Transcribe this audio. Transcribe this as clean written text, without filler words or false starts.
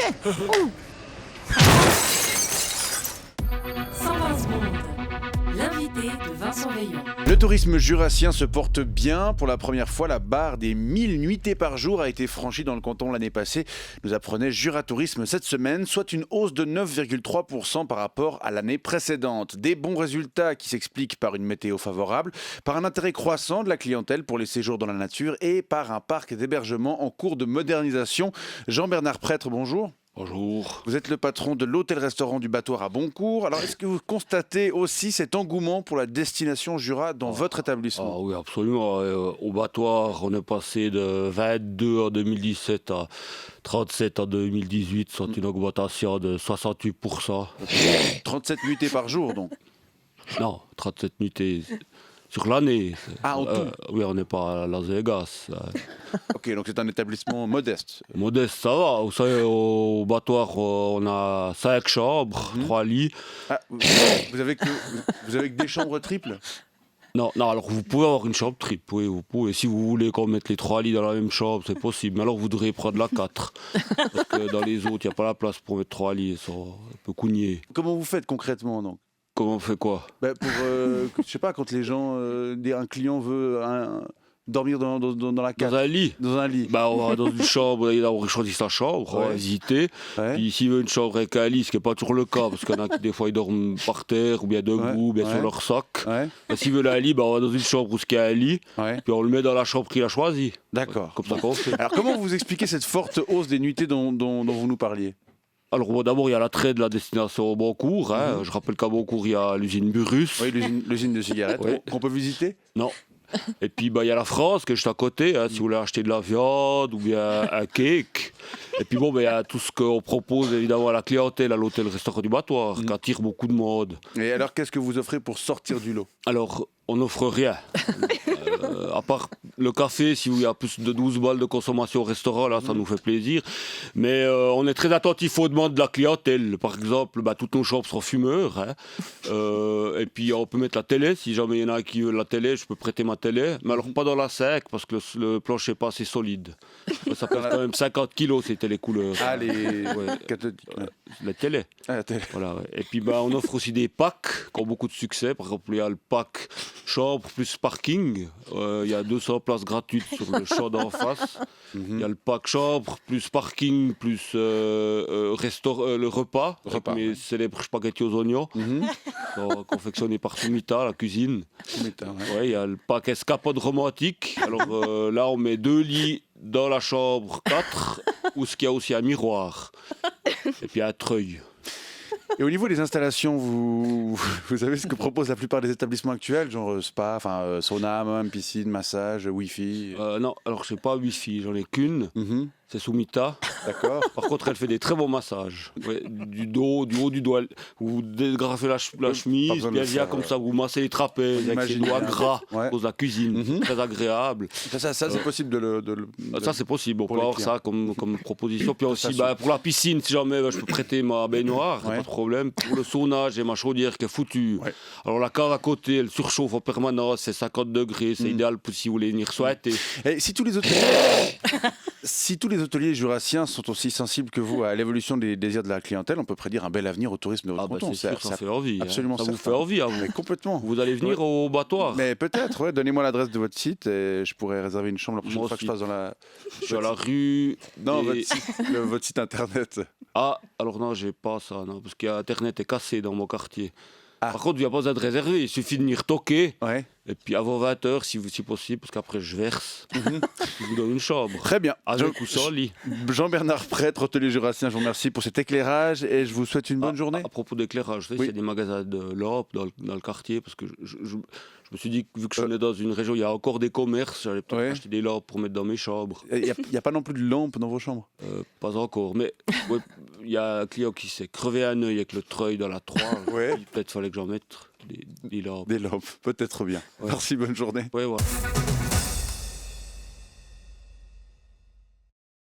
Ouh. 120 secondes. L'invité de Vincent Veillon. Le tourisme jurassien se porte bien. Pour la première fois, la barre des 1000 nuitées par jour a été franchie dans le canton l'année passée, nous apprenait Juratourisme cette semaine, soit une hausse de 9,3% par rapport à l'année précédente. Des bons résultats qui s'expliquent par une météo favorable, par un intérêt croissant de la clientèle pour les séjours dans la nature et par un parc d'hébergement en cours de modernisation. Jean-Bernard Prêtre, bonjour. Bonjour. Vous êtes le patron de l'hôtel-restaurant du Battoir à Boncourt. Alors, est-ce que vous constatez aussi cet engouement pour la destination Jura dans votre établissement ? Ah oui, absolument. Au Battoir, on est passé de 22 en 2017 à 37 en 2018, soit une augmentation de 68%. 37 nuitées par jour, donc. Non, 37 nuitées sur l'année. Ah, en tout. Oui, on n'est pas à Las Vegas. Ok, donc c'est un établissement modeste. Modeste, ça va. Vous savez, au Battoir, on a 5 chambres, 3 lits. Ah, vous avez que des chambres triples ? Non, alors vous pouvez avoir une chambre triple, oui, vous pouvez. Si vous voulez qu'on mette les 3 lits dans la même chambre, c'est possible. Mais alors vous devriez prendre la 4. Parce que dans les autres, il n'y a pas la place pour mettre 3 lits, ça peut cougner. Comment vous faites concrètement, donc ? Comment on fait quoi ? Pour, je sais pas, quand les gens, un client veut dormir dans la cave. Dans un lit. Dans un lit. On va dans une chambre, on choisit sa chambre, on va visiter. Ouais. Puis s'il veut une chambre avec un lit, ce qui n'est pas toujours le cas, parce qu'il y en a qui des fois ils dorment par terre, ou bien debout, ou bien sur leur sac. Ouais. Et s'il veut un lit, on va dans une chambre où il y a un lit, Ouais. puis on le met dans la chambre qu'il a choisie. D'accord. Comme ça qu'on fait. Alors, comment vous expliquez cette forte hausse des nuitées dont vous nous parliez ? Alors bon, d'abord, il y a l'attrait de la destination au Boncourt. Je rappelle qu'à Boncourt, il y a l'usine Burrus. Oui, l'usine de cigarettes Oui. qu'on peut visiter ? Non. Et puis il y a la France qui est juste à côté, si vous voulez acheter de la viande ou bien un cake. Et puis il y a tout ce qu'on propose évidemment à la clientèle à l'hôtel-restaurant du Battoir, qui attire beaucoup de monde. Et alors, qu'est-ce que vous offrez pour sortir du lot ? Alors, on n'offre rien. À part le café, si il y a plus de 12 balles de consommation au restaurant, là, ça nous fait plaisir. Mais on est très attentif aux demandes de la clientèle. Par exemple, toutes nos chambres sont fumeurs. Et puis, on peut mettre la télé. Si jamais il y en a qui veulent la télé, je peux prêter ma télé. Mais alors, pas dans la sec, parce que le plancher n'est pas assez solide. Ça pèse quand même 50 kilos, ces télécouleurs. Ah, les cathodiques. La télé. Ah, la télé. Voilà, ouais. Et puis on offre aussi des packs qui ont beaucoup de succès. Par exemple, il y a le pack chambre plus parking. Il y a 200 places gratuites sur le champ d'en face. Il y a le pack chambre plus parking plus le repas. Avec mes célèbres spaghettis aux oignons. Confectionnés par Sumita, la cuisine. Sumita, ouais. Il y a le pack escapade romantique. Alors là, on met 2 lits dans la chambre 4, où il y a aussi un miroir. Et puis un treuil. Et au niveau des installations, vous savez ce que proposent la plupart des établissements actuels, genre spa, sauna, même piscine, massage, wifi. Non, alors je n'ai pas wifi, j'en ai qu'une. C'est Sumita. D'accord. Par contre, elle fait des très bons massages. Ouais, du haut du doigt. Vous dégrafez la chemise, bien vient comme ça, vous massez les trapèzes avec ses doigts gras, cause de la cuisine. Très agréable. Ça c'est possible de le. Ça, c'est possible. On peut avoir ça comme proposition. Puis aussi, pour la piscine, si jamais je peux prêter ma baignoire, pas de problème. Pour le sauna, j'ai ma chaudière qui est foutue. Ouais. Alors, la cave à côté, elle surchauffe en permanence, c'est 50 degrés, c'est idéal pour si vous voulez venir souhaiter. Et si tous les hôteliers jurassiens sont aussi sensibles que vous à l'évolution des désirs de la clientèle, on peut prédire un bel avenir au tourisme de votre canton. C'est sûr, ça fait envie. Absolument, ça vous fait envie à vous. Mais complètement. Vous allez venir au Battoir. Mais peut-être, ouais. Donnez-moi l'adresse de votre site et je pourrais réserver une chambre la prochaine fois que je passe dans la. Je suis à la rue. Non, votre site internet. Ah, alors non, j'ai pas ça, non, parce que Internet est cassé dans mon quartier. Ah. Par contre, il n'y a pas besoin de réserver, il suffit de venir toquer. Ouais. Et puis avant 20h, si possible, parce qu'après je verse, je vous donne une chambre. Très bien. Avec ou sans lit. Jean-Bernard Prêtre, hôtelier jurassien, je vous remercie pour cet éclairage et je vous souhaite une bonne journée. À propos d'éclairage, il y a des magasins de lampes dans le quartier, parce que je me suis dit que vu que je suis né dans une région, il y a encore des commerces, j'allais peut-être acheter des lampes pour mettre dans mes chambres. Il n'y a pas non plus de lampes dans vos chambres Pas encore, mais il y a un client qui s'est crevé un œil avec le treuil dans la 3. Peut-être fallait que j'en mette des lampes. Des lampes, peut-être bien. Merci, bonne journée. Ouais.